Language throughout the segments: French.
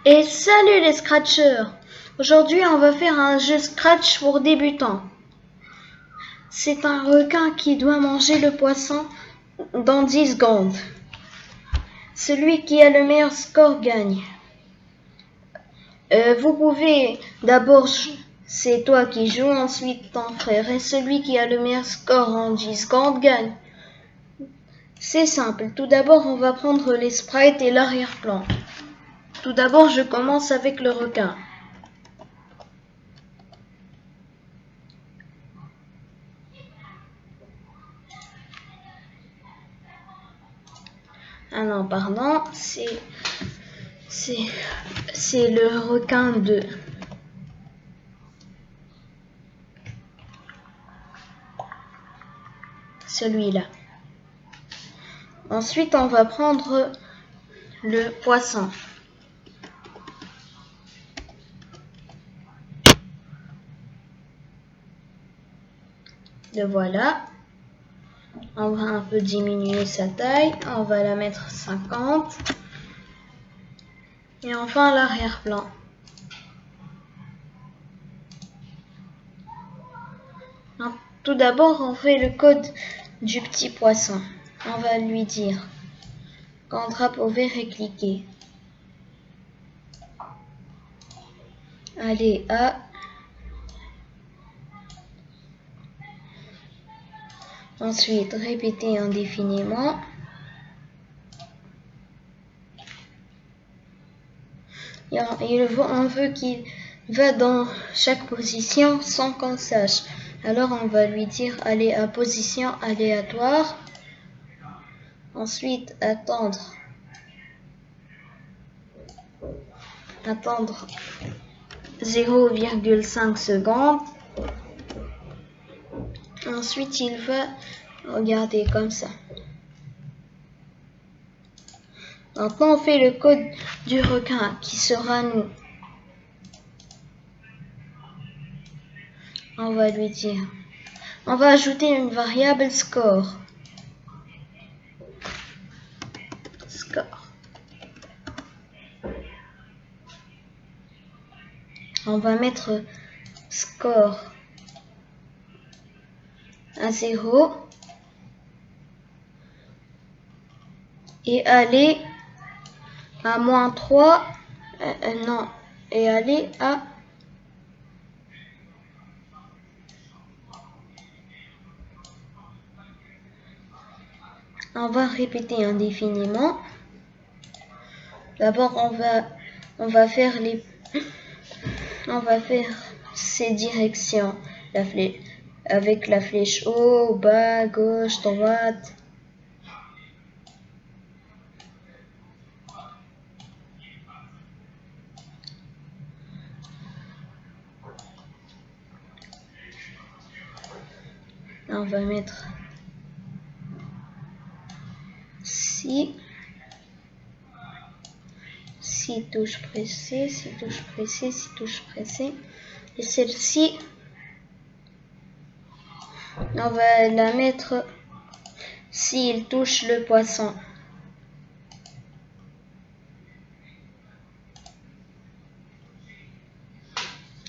Et salut les scratchers! Aujourd'hui on va faire un jeu scratch pour débutants. C'est un requin qui doit manger le poisson dans 10 secondes. Celui qui a le meilleur score gagne. Vous pouvez d'abord, c'est toi qui joues, ensuite ton frère, et celui qui a le meilleur score en 10 secondes gagne. C'est simple, tout d'abord on va prendre les sprites et l'arrière-plan. Tout d'abord je commence avec le requin. Ah non, pardon, c'est le requin 2. Celui-là. Ensuite, on va prendre le poisson. Le voilà. On va un peu diminuer sa taille. On va la mettre 50. Et enfin l'arrière-plan. Tout d'abord, on fait le code du petit poisson. On va lui dire quand drapeau vert est cliqué. Allez à ensuite répéter indéfiniment. On veut qu'il va dans chaque position sans qu'on sache. Alors on va lui dire aller à position aléatoire. Ensuite attendre 0,5 secondes. Ensuite il va regarder comme ça. Maintenant on fait le code du requin qui sera nous. On va lui dire, on va ajouter une variable score. On va mettre score à 0 et aller à moins 3, non, et aller à on va répéter indéfiniment. D'abord on va faire ces directions, avec la flèche haut, bas, gauche, droite. On va mettre 6 touches pressées, 6 touches pressées, 6 touches pressées. Et celle-ci, on va la mettre s'il touche le poisson.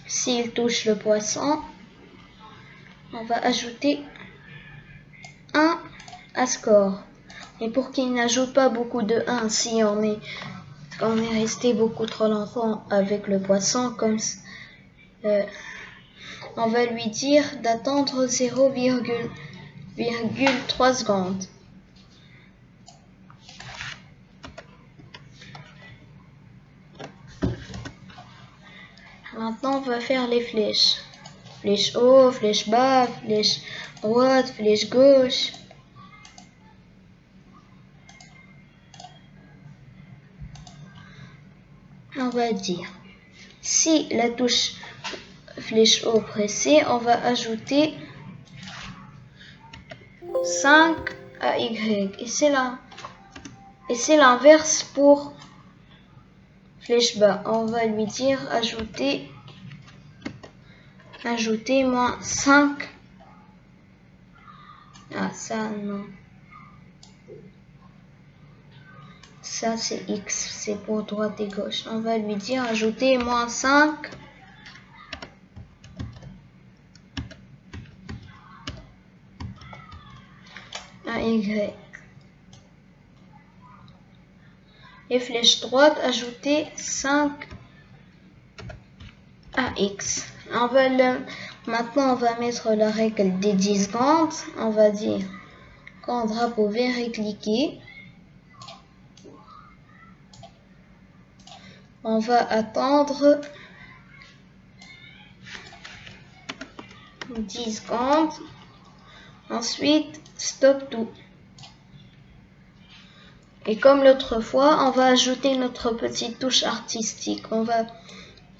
S'il touche le poisson, on va ajouter 1 à score. Et pour qu'il n'ajoute pas beaucoup de 1, si on est resté beaucoup trop longtemps avec le poisson, comme on va lui dire d'attendre 0,3 secondes. Maintenant, on va faire les flèches. Flèche haut, flèche bas, flèche droite, flèche gauche. On va dire, si la touche flèche haut pressée, on va ajouter 5 à Y. Et c'est l'inverse pour flèche bas. On va lui dire ajouter moins 5. Ah ça non. Ça c'est X, c'est pour droite et gauche. On va lui dire ajouter moins 5 à Y. Et flèche droite, ajouter 5 à X. Maintenant, on va mettre la règle des 10 secondes. On va dire quand drapeau vert est cliqué, on va attendre 10 secondes. Ensuite, stop tout. Et comme l'autre fois, on va ajouter notre petite touche artistique. On va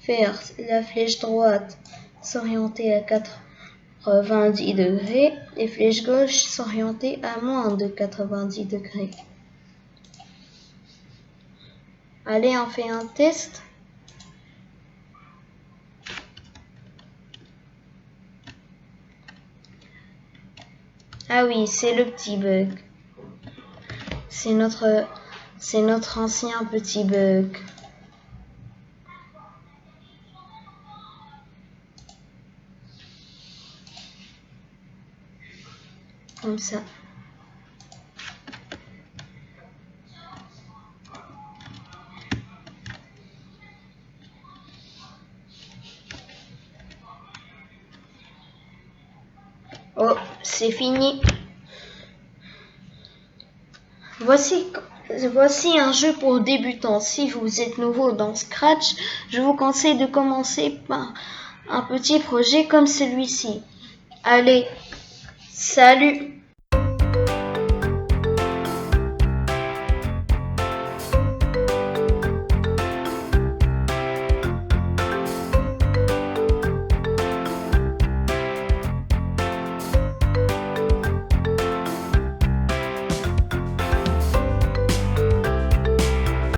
faire la flèche droite s'orienter à 90 degrés et flèche gauche s'orienter à moins de 90 degrés. Allez, on fait un test. Ah oui, c'est le petit bug. C'est notre ancien petit bug. Comme ça. Oh, c'est fini. Voici un jeu pour débutants. Si vous êtes nouveau dans Scratch, je vous conseille de commencer par un petit projet comme celui-ci. Allez, salut!